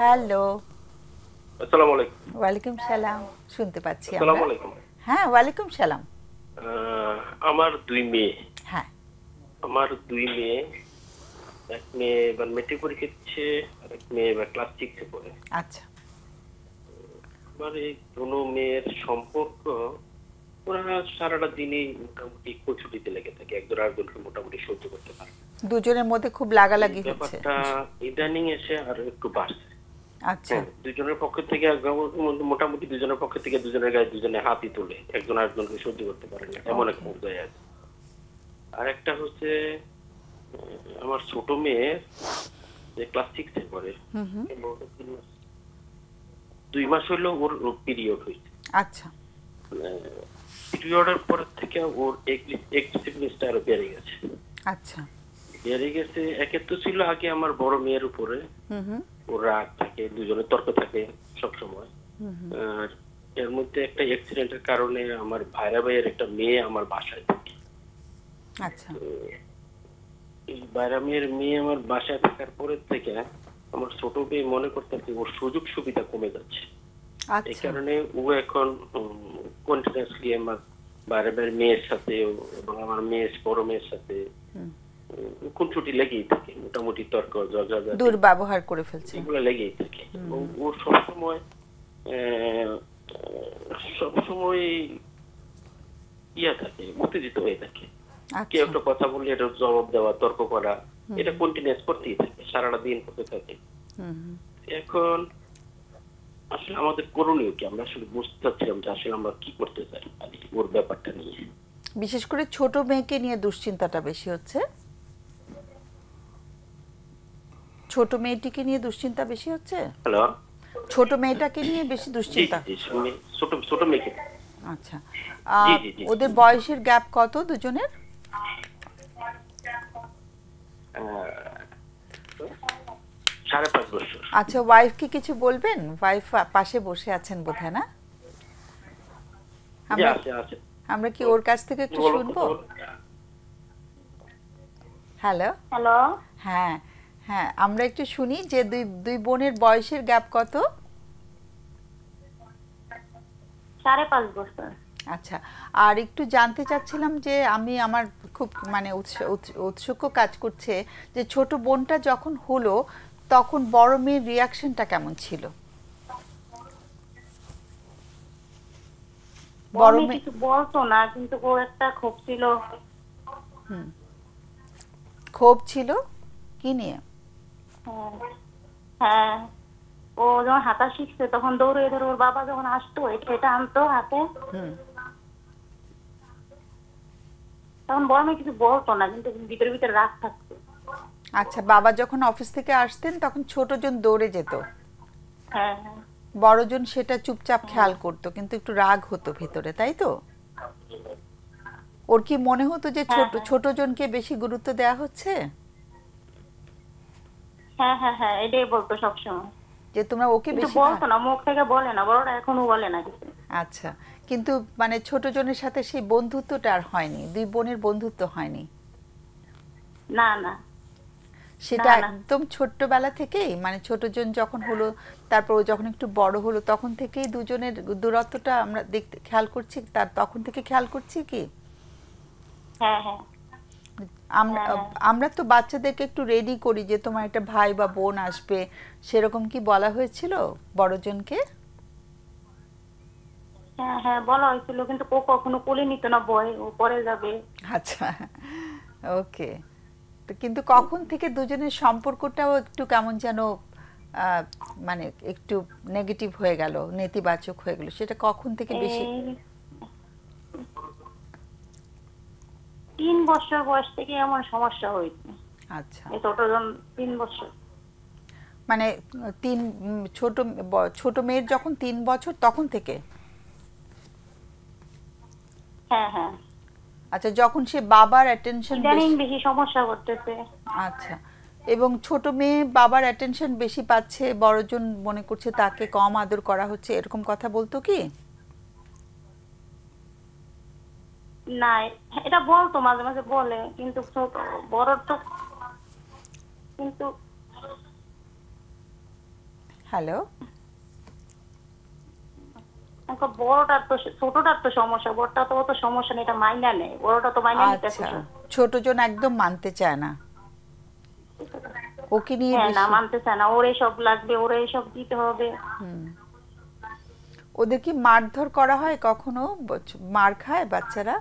Hello. আসসালামু আলাইকুম। ওয়ালাইকুম সালাম। শুনতে পাচ্ছি আমরা। আসসালামু আলাইকুম। হ্যাঁ, ওয়ালাইকুম সালাম। আমার ২ মেয়ে। হ্যাঁ। আমার ২ মেয়ে। এক মেয়ে এবার মেট্রিক পরীক্ষা দিচ্ছে, আর এক মেয়ে এবার ক্লাস 6 এ পড়ে। আচ্ছা। আমার এই দোনো মেয়ের সম্পর্ক ওরা সারাটা দিনই মোটামুটি খুনসুটিতে লেগে থাকে। একজন আরেকজনকে মোটামুটি সহ্য করতে পারে। দুজনের মধ্যে খুব এই লাগালাগি হচ্ছে। ব্যাপারটা ইদানিং এসে আরো একটু বাড়ছে। আচ্ছা। হ্যাঁ, দুজনের পক্ষ থেকে মোটামুটি দুজনের পক্ষ থেকে দুজনের গায়ে দুজনে হাতই তোলে। একজন আরেকজনকে সহ্য করতে পারে না, এমন এক পর্যায়ে আছে। আর একটা হচ্ছে আমার ছোট মেয়ে যে ক্লাস 6 এ পড়ে, 2 মাস হইলো ওর পিরিয়ড হয়েছে। আচ্ছা। পিরিয়ডের পর থেকে ওর এক্সপেরিয়েন্সটা আরো বেড়ে গেছে। আচ্ছা। বেড়ে গেছে। একে তো ছিল আগে আমার বড় মেয়ের উপরে, ওর রাগ থাকে, দুজনে তর্ক থাকে সব সময়। আর এর মধ্যে একটা অ্যাক্সিডেন্টের কারণে আমার ভাইরা ভাইয়ের একটা মেয়ে আমার বাসায় থাকে। আচ্ছা। এই ভাইরা মেয়ের মেয়ে আমার বাসায় থাকার পরের থেকে আমার ছোট মেয়ে মনে করতেছে ওর সুযোগ সুবিধা কমে যাচ্ছে। এই কারণে ও এখন কন্টিনিউয়াসলি আমার বাইরে বাইরে মেয়ের সাথে এবং আমার বড় মেয়ের সাথে খুনসুটি লেগেই থাকে। মোটামুটি তর্ক ঝগড়া দুর্ব্যবহার করে ফেলছে, এগুলো লেগেই থাকে। এবং ও সবসময় সবসময় ইয়া থাকে, উত্তেজিত হয়ে থাকে। কেউ একটা কথা বললে এটা জবাব দেওয়া, তর্ক করা, এটা কন্টিনিউয়াস করতেই থাকে, সারাটা দিন করতে থাকে। এখন আসলে আমাদের করণীয় কি, আমরা আসলে বুঝতে চাচ্ছিলাম যে আসলে আমরা কি করতে চাই ওর ব্যাপারটা নিয়ে। বিশেষ করে ছোট মেয়েকে নিয়ে দুশ্চিন্তাটা বেশি হচ্ছে। ছোট মেয়েটিকে নিয়ে দুশ্চিন্তা বেশি হচ্ছে। হ্যালো। ছোট মেয়েটাকে নিয়ে বেশি দুশ্চিন্তা। ছোট মেয়েকে। আচ্ছা। ওদের বয়সের গ্যাপ কত দুজনের? 5.5 বছর। আচ্ছা, ওয়াইফকে কিছু বলবেন? ওয়াইফ পাশে বসে আছেন বোধহয়, না? আমরা কি ওর কাছ থেকে একটু শুনবো? হ্যালো। হ্যালো। হ্যাঁ হ্যাঁ, আমরা একটু শুনি যে দুই বোনের বয়সের গ্যাপ কত? 5.5 বছর। আচ্ছা। আর একটু জানতে চাচ্ছিলাম যে আমি আমার খুব মানে উৎসুক কাজ করছে যে ছোট বোনটা যখন হলো তখন বড় মেয়ের রিয়াকশনটা কেমন ছিল? বড় মেয়ে কিছু বলতো না, কিন্তু ও একটা ক্ষোভ ছিল। ক্ষোভ ছিল কি নিয়ে? হ্যাঁ, ও যখন হাঁটা শিখছে তখন দৌড়ে ধরে ওর বাবা যখন আসতো এটা আনতো হাতে, তখন বড় মেয়ে কিছু বলতো না, কিন্তু ভিতরে ভিতরে রাগ থাকতো। আচ্ছা, বাবা যখন অফিস থেকে আসতেন তখন ছোটজন দৌড়ে যেত। হ্যাঁ। বড়জন সেটা চুপচাপ খেয়াল করতো, কিন্তু একটু রাগ হতো ভেতরে, তাই তো? ওর কি মনে হতো যে ছোটজনকে বেশি গুরুত্ব দেওয়া হচ্ছে? হ্যাঁ হ্যাঁ হ্যাঁ, এটাই বলতো সবসময়, যে তোমরা ওকে বেশি বলতো না, মুখ থেকে বলে না, বড়রা এখনো বলে না কিছু। আচ্ছা, কিন্তু মানে ছোটজনের সাথে সেই বন্ধুত্বটা আর হয়নি, দুই বোনের বন্ধুত্ব হয়নি? না না, সেটা একদম ছোট্টবেলা থেকেই, মানে ছোটজন যখন হলো তারপর ও যখন একটু বড় হলো তখন থেকেই দুজনের দূরত্বটা আমরা দেখতে খেয়াল করছি, তার তখন থেকে খেয়াল করছি কি? হ্যাঁ হ্যাঁ। আমরা তো বাচ্চাদেরকে একটু রেডি করি যে তোমার একটা ভাই বা বোন আসবে, সেরকম কি বলা হয়েছিল বড়জনকে? হ্যাঁ হ্যাঁ, বলা হয়েছিল, কিন্তু ও কখনো কোলে নিত না, ভয় ও পরে যাবে। আচ্ছা, ওকে। কিন্তু কখন থেকে দুজনের সম্পর্কটাও একটু কেমন যেন মানে একটু নেগেটিভ হয়ে গেল, নেতিবাচক হয়ে গেল, সেটা কখন থেকে বেশি? 3 বছর বয়স থেকে এমন সমস্যা হয়েছে। আচ্ছা, ছোটজন 3 বছর, মানে ছোট মেয়ের যখন 3 বছর তখন থেকে? হ্যাঁ হ্যাঁ। আচ্ছা, যখন সে বাবার অ্যাটেনশন বেশি সমস্যা করতেছে। আচ্ছা, এবং ছোট মেয়ে বাবার অ্যাটেনশন বেশি পাচ্ছে, বড়জন মনে করছে তাকে কম আদর করা হচ্ছে, এরকম কথা বলতো কি? না, এটা বলতো, মাঝে মাঝে বলে, কিন্তু বড় তো, কিন্তু হ্যালো, এখন বড়টার তো ছোটটার তো সমস্যা, বড়টা তো অত সমস্যা নেই, এটা মাইনা নেই, বড়টা তো মাইনা নিতে আচ্ছা, ছোটজন একদম মানতে চায় না, ওকে নিয়ে হ্যাঁ না বেশি মানতে চায় না, ওর এইসব লাগবে, ওর এইসব দিতে হবে। ওদের কি মারধর করা হয় কখনো? মার খায় বাচ্চারা?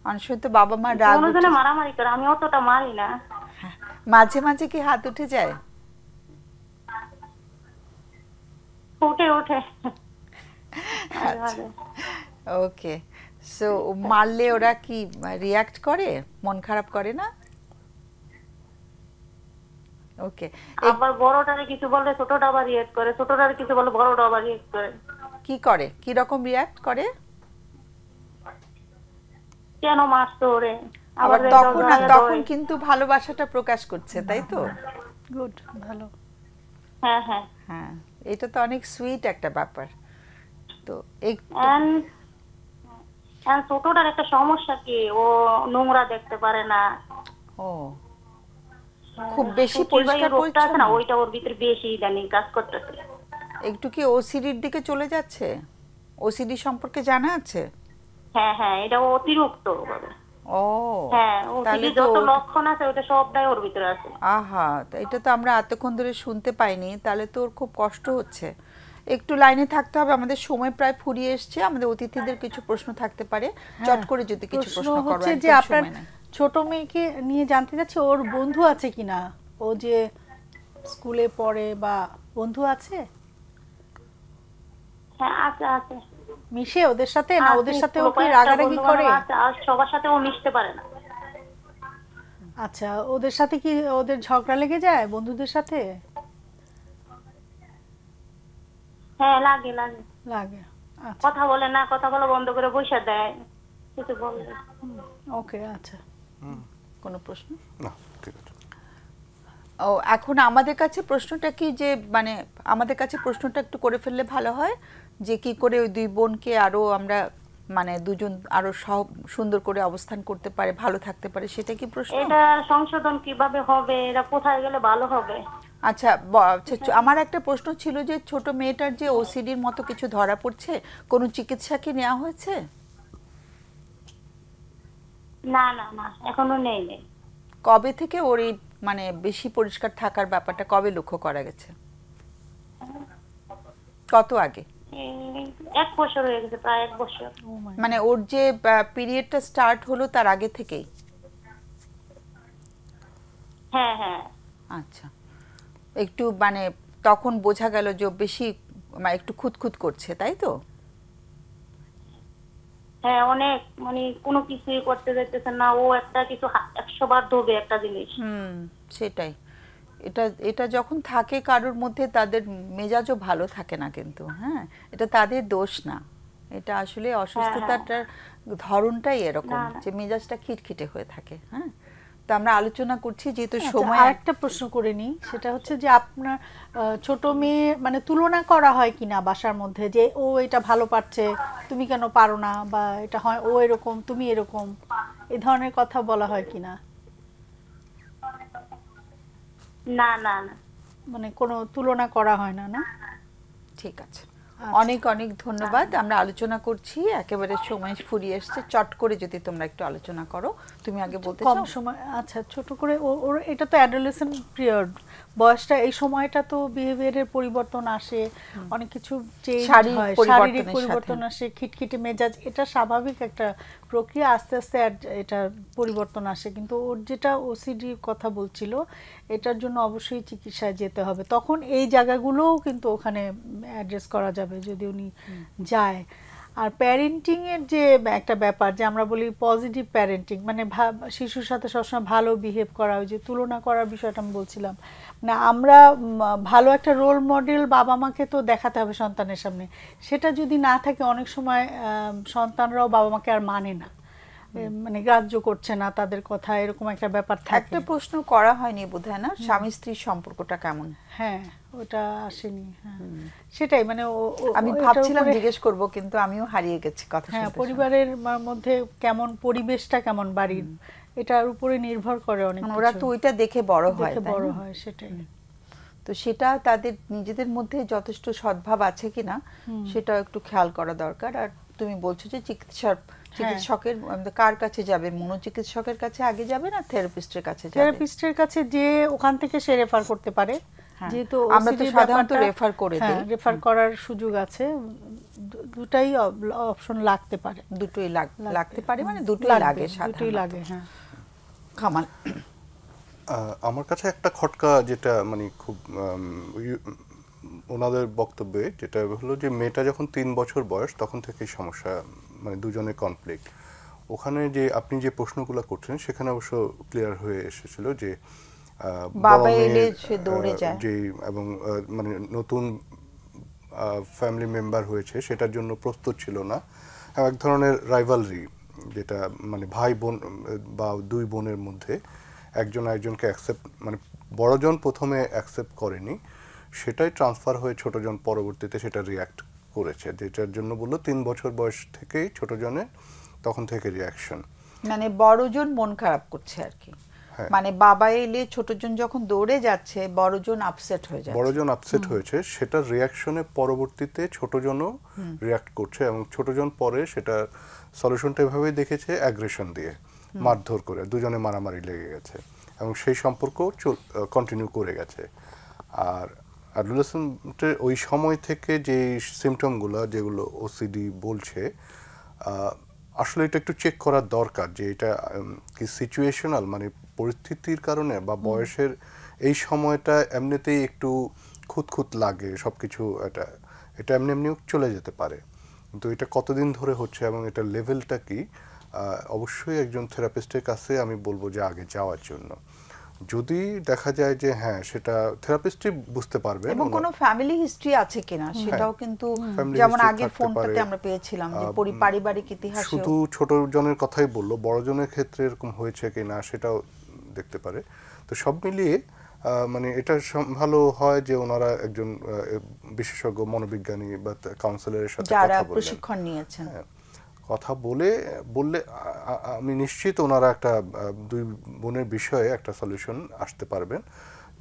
অনেক সময় তো বাবা মা রাগ কোনোজনে উঠে- মারামারি করে, আমি অতটা মারি না। হ্যাঁ, মাঝে মাঝে কি হাত উঠে যায়? উঠে উঠে আচ্ছা, ওকে। সো মারলে ওরা কি রিয়াক্ট করে, মন খারাপ করে না? ওকে। আবার বড়টারে কিছু বললে ছোটটা আবার রিয়েক্ট করে, ছোটটারে কিছু বললে বড়টা আবার রিয়েক্ট করে। কি করে, কি রকম রিয়াক্ট করে? কেন মারছো ওরে, আবার রেগে তখন ঝগড়া তখন করে। কিন্তু ভালোবাসাটা প্রকাশ করছে, তাই তো? গুড, ভালো। হ্যাঁ হ্যাঁ। হ্যাঁ, এটা তো অনেক সুইট একটা ব্যাপার। তো একটু ছোটটার একটা সমস্যা কি, ও নোংরা দেখতে পারে না। ও, খুব বেশি সুচির পরিষ্কার রোগটা আছে পরিচ্ছন্ন? না, ওইটা ওর ভিতরে বেশি ইদানিং কাজ করতেছে। একটু কি ওসিডির দিকে চলে যাচ্ছে? ওসিডি সম্পর্কে জানা আছে? হ্যাঁ হ্যাঁ, এটা অতিরিক্ত ভাবে। ও, হ্যাঁ, তাহলে ওর তো যত লক্ষণ আছে ওটা সবটাই ওর ভিতরে আছে। আহা, তা এটা তো আমরা এতক্ষণ ধরে শুনতে পাইনি, তাহলে তো ওর খুব কষ্ট হচ্ছে। একটু লাইনে থাকতে হবে, আমাদের সময় প্রায় ফুরিয়ে এসছে, আমাদের অতিথিদের কিছু প্রশ্ন থাকতে পারে, চট করে যদি কিছু প্রশ্ন করো। হচ্ছে যে আপনার ছোট মেয়েকে নিয়ে জানতে চাচ্ছি ওর বন্ধু আছে কিনা, ও যে স্কুলে পড়ে বা বন্ধু আছে? হ্যাঁ আছে আছে। মিশে ওদের সাথে না, ওদের সাথে ও কি কয়েকটা রাগারাগি বন্ধু করে? বান্ধব আছে, আর সবার সাথে ও মিশতে পারে না। আচ্ছা, ওদের সাথে কি ওদের ঝগড়া লেগে যায় বন্ধুদের সাথে? হ্যাঁ লাগে লাগে লাগে। আচ্ছা, কথা বলে না, কথা বলা বন্ধ করে বসে দেয়, কিছু বলে। ওকে, আচ্ছা। কোনো প্রশ্ন? না, ঠিক আছে। ও, এখন আমাদের কাছে প্রশ্নটা কি, যে মানে আমাদের কাছে প্রশ্নটা একটু করে ফেললে ভালো হয়, যে কি করে ওই দুই বোনকে আরো আমরা মানে দুজন আরো সুন্দর করে অবস্থান করতে পারে, ভালো থাকতে পারে, সেটা কি প্রশ্ন? এটা সংশোধন কিভাবে হবে, এটা কোথায় গেলে ভালো হবে? আচ্ছা, আমার একটা প্রশ্ন ছিল যে ছোট মেয়েটার যে ওসিডির মতো কিছু ধরা পড়ছে, কোনো চিকিৎসা কি নেওয়া হয়েছে? না না না, এখনো নেই নেই। কবে থেকে ওর এই মানে বেশি পরিষ্কার থাকার ব্যাপারটা কবে লক্ষ্য করা গেছে? কত আগে? 1 বছর হয়ে গেছে, প্রায় 1 বছর। মানে ওর যে পিরিয়ডটা স্টার্ট হলো তার আগে থেকেই? হ্যাঁ হ্যাঁ। আচ্ছা, একটু মানে তখন বোঝা গেল যে ও বেশি মানে একটু খুঁতখুত করছে, তাই তো? হ্যাঁ, অনেক মানে কোনো কিছুই করতে যাইতেছে না, ও একটা কিছু 100 বার ধোবে একটা জিনিস। সেটাই। এটা এটা যখন থাকে কারোর মধ্যে, তাদের মেজাজও ভালো থাকে না কিন্তু। হ্যাঁ, এটা তাদের দোষ না, এটা আসলে অসুস্থতাটার ধরনটাই এরকম, যে মেজাজটা খিটখিটে হয়ে থাকে। হ্যাঁ, তো আমরা আলোচনা করছি যেহেতু সময়। আরেকটা প্রশ্ন করে নিই, সেটা হচ্ছে যে আপনার ছোট মেয়ে মানে তুলনা করা হয় কিনা বাসার মধ্যে, যে ও এটা ভালো পারছে তুমি কেন পারো না, বা এটা হয় ও এরকম তুমি এরকম, এই ধরনের কথা বলা হয় কিনা? না না না, মানে কোনো তুলনা করা হয় না? না, ঠিক আছে, অনেক অনেক ধন্যবাদ। আমরা আলোচনা করছি, একেবারে সময় ফুরিয়ে এসছে, চট করে যদি তোমরা একটু আলোচনা করো। তুমি আগে বলতে চাও? কম সময়, আচ্ছা, ছোট করে ওর এটা তো অ্যাডোলেসেন্ট পিরিয়ড, বয়সটা, এই সময়টা তো বিহেভিয়ারের পরিবর্তন আসে, অনেক কিছু চেঞ্জ হয়, শারীরিক পরিবর্তন আসে, খিটখিটে মেজাজ, এটা স্বাভাবিক একটা প্রক্রিয়া, আস্তে আস্তে এটা পরিবর্তন আসে। কিন্তু ওর যেটা ওসিডির কথা বলছিল, এটার জন্য অবশ্যই চিকিৎসায় যেতে হবে, তখন এই জায়গাগুলোও কিন্তু ওখানে অ্যাড্রেস করা যাবে যদি উনি যায়। আর প্যারেন্টিং এর যে একটা ব্যাপার, যে আমরা বলি পজিটিভ প্যারেন্টিং, মানে শিশুর সাথে সবসময় ভালো বিহেভ করা, ওই যে তুলনা করার বিষয়টা আমি বলছিলাম, মানে আমরা ভালো একটা রোল মডেল বাবা মাকে তো দেখাতে হবে সন্তানের সামনে, সেটা যদি না থাকে অনেক সময় সন্তানরাও বাবা মাকে আর মানে না, মানে গ্রাহ্য করছে না তাদের কথা, এরকম একটা ব্যাপার থাকে। একটা প্রশ্ন করা হয়নি বোধহয় না, স্বামী স্ত্রীর সম্পর্কটা কেমন? হ্যাঁ, ওটা আসেনি। হ্যাঁ, সেটাই, মানে আমি ভাবছিলাম জিজ্ঞেস করব, কিন্তু আমিও হারিয়ে গেছি কথা শুনতে। হ্যাঁ, পরিবারের মধ্যে কেমন পরিবেশটা, কেমন বাড়ির, এটার উপরে নির্ভর করে অনেক। ওরা তো ওইটা দেখে বড় হয়, বড় হয়, সেটাই। তো সেটা তাদের নিজেদের মধ্যে যথেষ্ট সদ্ভাব আছে কিনা সেটা একটু খেয়াল করা দরকার। আর তুমি বলছো যে চিকিৎসকের কার কাছে যাবে, মনোচিকিৎসকের কাছে আগে যাবে না থেরাপিস্টের কাছে যাবে? থেরাপিস্টের কাছে যে ওখান থেকে সে রেফার করতে পারে, যেহেতু আমরা তো সাধারণত রেফার করে দিই, রেফার করার সুযোগ আছে। দুটাই অপশন লাগতে পারে, দুটোই লাগতে পারে, মানে দুটোই লাগে, দুটোই লাগে। হ্যাঁ, কামাল, আমার কাছে একটা খটকা যেটা মানে খুব ওনাদের বক্তব্যে যেটা হলো যে মেয়েটা যখন 3 বছর বয়স তখন থেকেই সমস্যা, মানে দুজনের কনফ্লিক্ট। ওখানে যে আপনি যে প্রশ্নগুলো করছেন সেখানে অবশ্য ক্লিয়ার হয়ে এসেছিল যে বাবা এলে সে দৌড়ে যায়, যে এবং মানে নতুন ফ্যামিলি মেম্বার হয়েছে সেটার জন্য প্রস্তুত ছিল না। এক ধরনের রাইভালরি, যেটা মানে ভাই বোন বা 2 বোনের মধ্যে একজন আরেকজনকে অ্যাকসেপ্ট, মানে বড়জন প্রথমে অ্যাকসেপ্ট করেনি, সেটাই ট্রান্সফার হয়ে ছোটজন পরবর্তীতে সেটা রিয়্যাক্ট করেছে, যেটার জন্য বললো 3 বছর বয়স থেকেই ছোটজনের তখন থেকে রিয়াকশন, মানে বড়জন মন খারাপ করছে আর কি। মানে বাবা এলে ছোটজন যখন দৌড়ে যাচ্ছে বড়জন আপসেট হয়ে যাচ্ছে, বড়জন আপসেট হয়েছে, সেটা রিয়াকশনে পরবর্তীতে ছোটজনও রিয়াক্ট করছে এবং ছোটজন পরে সেটা সলিউশনটা এভাবেই দেখেছে অ্যাগ্রেশন দিয়ে, মারধর করে, দুজনে মারামারি লেগে গেছে এবং সেই সম্পর্ক কন্টিনিউ করে গেছে। আর অ্যাডোলেসেন্টের ওই সময় থেকে যে সিমটমগুলো যেগুলো ওসিডি বলছে, আসলে এটা একটু চেক করার দরকার যে এটা কি সিচুয়েশনাল, মানে পরিস্থিতির কারণে বা বয়সের এই সময়টা এমনিতেই একটু খুঁতখুত লাগে সব কিছু, এটা এমনি এমনিও চলে যেতে পারে, কিন্তু এটা কতদিন ধরে হচ্ছে এবং এটা লেভেলটা কি, অবশ্যই একজন থেরাপিস্টের কাছে আমি বলবো যে আগে যাওয়ার জন্য। যদি দেখা যায় যে হ্যাঁ সেটা থেরাপিস্টই বুঝতে পারবে, এবং কোনো ফ্যামিলি হিস্ট্রি আছে কিনা সেটাও কিন্তু, যেমন আগের ফোনটাতে আমরা পেয়েছিলাম যে পারিবারিক ইতিহাস, শুধু ছোট জনের কথাই বললো, বড় জনের ক্ষেত্রে এরকম হয়েছে কিনা সেটাও দেখতে পারে। তো সব মিলিয়ে মানে এটা ভালো হয় যে ওনারা একজন বিশেষজ্ঞ মনোবিজ্ঞানী বা কাউন্সিলরের সাথে যারা প্রশিক্ষণ নিয়েছেন কথা বললে আমি নিশ্চিত ওনারা একটা 2 বোনের বিষয়ে একটা সলিউশন আসতে পারবেন।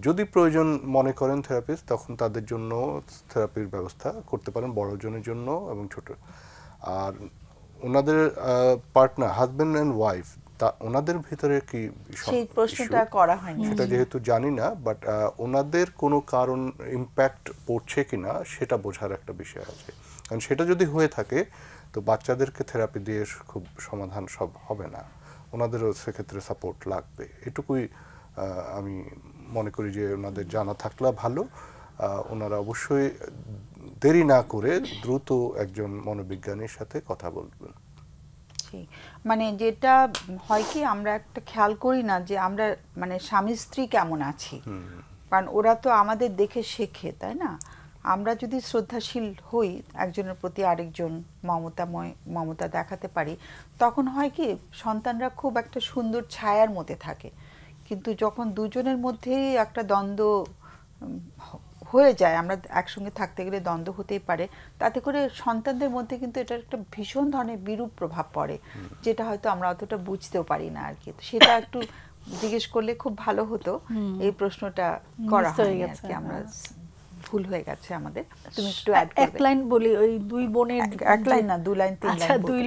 যদি প্রয়োজন মনে করেন থেরাপিস্ট, তখন তাদের জন্য থেরাপির ব্যবস্থা করতে পারেন, বড়জনের জন্য এবং ছোট। আর ওনাদের পার্টনার, হাজব্যান্ড অ্যান্ড ওয়াইফ, তা ওনাদের ভিতরে কি সেই প্রশ্নটা করা হয়নি, সেটা যেহেতু জানি না, বাট ওনাদের কোনো কারণ ইম্প্যাক্ট পড়ছে কিনা সেটা বোঝার একটা বিষয় আছে। কারণ সেটা যদি হয়ে থাকে তো বাচ্চাদেরকে থেরাপি দিয়ে খুব সমাধান সব হবে না, ওনাদেরও সেক্ষেত্রে সাপোর্ট লাগবে। এটুকুই আমি মনে করি যে ওনাদের জানা থাকলে ভালো। ওনারা অবশ্যই দেরি না করে দ্রুত একজন মনোবিজ্ঞানীর সাথে কথা বলবেন। মানে যেটা হয় কি, আমরা একটা খেয়াল করি না যে আমরা মানে স্বামী স্ত্রী কেমন আছি, কারণ ওরা তো আমাদের দেখে শেখে, তাই না? আমরা যদি শ্রদ্ধাশীল হই, একজনের প্রতি আরেকজন মমতা দেখাতে পারি, তখন হয় কি সন্তানরা খুব একটা সুন্দর ছায়ার মধ্যে থাকে। কিন্তু যখন দুজনের মধ্যেই একটা দ্বন্দ্ব হয়ে যায়, আমরা একসঙ্গে থাকতে গেলে দ্বন্দ্ব হতেই পারে, তাতে করে সন্তানদের মধ্যে কিন্তু এটার একটা ভীষণ ধরনের বিরূপ প্রভাব পড়ে, যেটা হয়তো আমরা অতটা বুঝতেও পারি না আর কি। সেটা একটু জিজ্ঞেস করলে খুব ভালো হতো, এই প্রশ্নটা করা হয়নি আর কি, আমরা ভুল হয়ে গেছে আমাদের। তুমি একটু অ্যাড করবে? এক লাইন বলি, ওই 2 বোনের, এক লাইন না 2 লাইন 3 লাইন। আচ্ছা, 2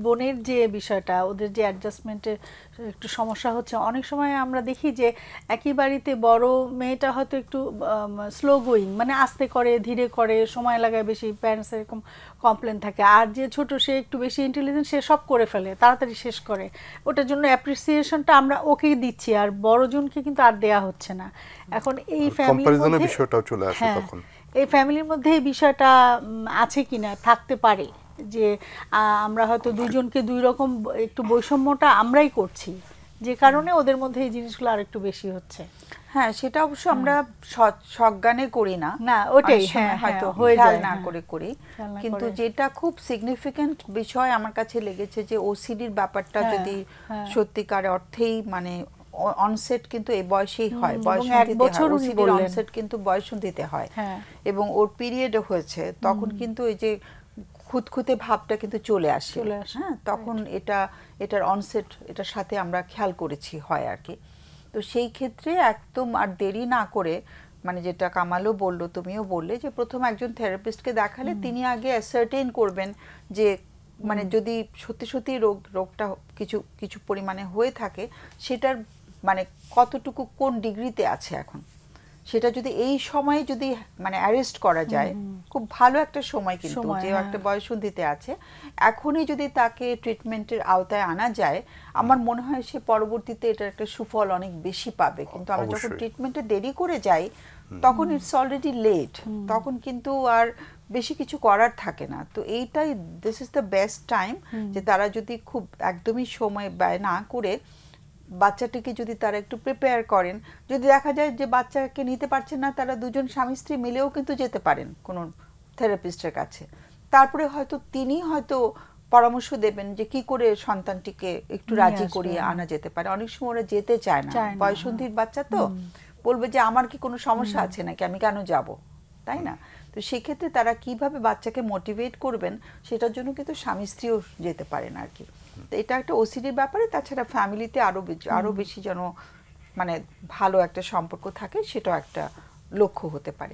বোনের যে বিষয়টা, ওদের যে অ্যাডজাস্টমেন্টের একটু সমস্যা হচ্ছে। অনেক সময় আমরা দেখি যে একই বাড়িতে বড় মেয়েটা হয়তো একটু স্লো গোয়িং, মানে আস্তে করে, ধীরে করে, সময় লাগায় বেশি, প্যারেন্টস এরকম কমপ্লেন থাকে। আর যে ছোট, সে একটু বেশি ইন্টেলিজেন্ট, সে সব করে ফেলে, তাড়াতাড়ি শেষ করে। ওটার জন্য অ্যাপ্রিসিয়েশনটা আমরা ওকেই দিচ্ছি, আর বড়জনকে কিন্তু আর দেয়া হচ্ছে না। এখন এই ফ্যামিলির মধ্যে বিষয়টাও চলে আসে তখন, এই ফ্যামিলির মধ্যে এই বিষয়টা আছে কিনা, থাকতে পারে যে আমরা হয়তো দুইজনকে 2 রকম একটু বৈষম্যটা আমরাই করছি, যে কারণে ওদের মধ্যে এই জিনিসগুলো আর একটু বেশি হচ্ছে। হ্যাঁ, সেটা অবশ্য আমরা সজ্ঞানে করি না, না ওটাই হয়তো খেয়াল না করে করি। কিন্তু যেটা খুব সিগনিফিক্যান্ট বিষয় আমার কাছে লেগেছে যে ওসিডির ব্যাপারটা যদি সত্যিকার অর্থেই মানে অনসেট কিন্তু এই বয়সেই হয়, ওসিডির অনসেট কিন্তু বয়সন্ধিতে হয়, এবং ওর পিরিয়ডে হয়েছে, তখন কিন্তু এই যে খুঁতখুঁতে ভাবটা কিন্তু চলে আসে। হ্যাঁ, তখন এটার অনসেট এটার সাথে আমরা খেয়াল করেছি হয় আর কি। তো সেই ক্ষেত্রে একদম আর দেরি না করে মানে যেটা কামালও বললো, তুমিও বললে, যে প্রথম একজন থেরাপিস্টকে দেখালে তিনি আগে অ্যাসার্টেইন করবেন যে মানে যদি সত্যি সত্যি রোগটা কিছু কিছু পরিমাণে হয়ে থাকে সেটার মানে কতটুকু কোন ডিগ্রিতে আছে এখন, সেটা যদি এই সময়ে যদি মানে অ্যারেস্ট করা যায়, খুব ভালো একটা সময় কিন্তু, যে একটা বয়সন্ধিতে আছে, এখনই যদি তাকে ট্রিটমেন্টের আওতায় আনা যায়, আমার মনে হয় সে পরবর্তীতে এটার একটা সুফল অনেক বেশি পাবে। কিন্তু আমরা যখন ট্রিটমেন্টে দেরি করে যাই তখন ইটস অলরেডি লেট, তখন কিন্তু আর বেশি কিছু করার থাকে না। তো এইটাই, this is the best time, যে তারা যদি খুব একদমই সময় ব্যয় না করে বাচ্চাটিকে যদি তারা একটু প্রিপেয়ার করেন, যদি দেখা যায় যে বাচ্চাকে নিতে পারছেন না, তারা দুজন স্বামী স্ত্রী মিলেও কিন্তু যেতে পারেন কোনো থেরাপিস্টের কাছে। তারপরে হয়তো তিনি হয়তো পরামর্শ দেবেন যে কি করে সন্তানটিকে একটু রাজি করিয়ে আনা যেতে পারে। অনেক সময় ওরা যেতে চায় না, বয়সন্ধির বাচ্চা তো বলবে যে আমার কি কোনো সমস্যা আছে নাকি, আমি কেন যাব, তাই না? তো সেক্ষেত্রে তারা কিভাবে বাচ্চাকে মোটিভেট করবেন সেটার জন্য কিন্তু স্বামী স্ত্রীও যেতে পারেন আর কি। তো এটা একটা ওসিডির ব্যাপারে, তাছাড়া ফ্যামিলিতে আরো বেশি যেন মানে ভালো একটা সম্পর্ক থাকে, সেটাও একটা লক্ষ্য হতে পারে।